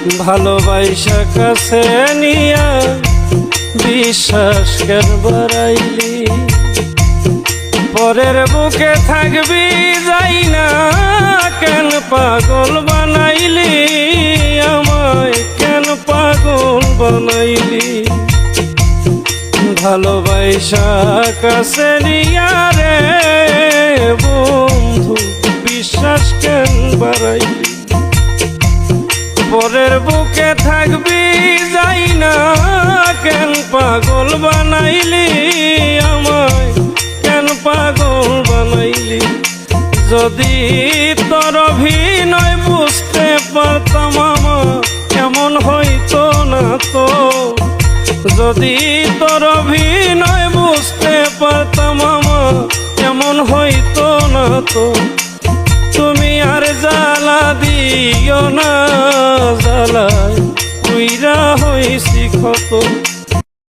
ভালোবাসা কাছে নিয়া বিশ্বাস কেন বাড়াইলি? পরের বুকে থাকবি যাই না কেন পাগল বানাইলি? আমায় কেন পাগল বানাইলি? ভালোবাসা কাছে নিয়া রে বন্ধু বিশ্বাস কেন বাড়াইলি? পরের বুকে থাকবি যাই না কেন পাগল বানাইলি? আমায় কেন পাগল বানাইলি? যদি তোর অভিনয় বুঝতে পারতাম আমার এমন হইতো না তো। যদি তোর অভিনয় বুঝতে পারতাম আমার এমন হইতো না তো। তুমি আর জ্বালা দিও না, জ্বালায় পুইরা হইছি ক্ষত।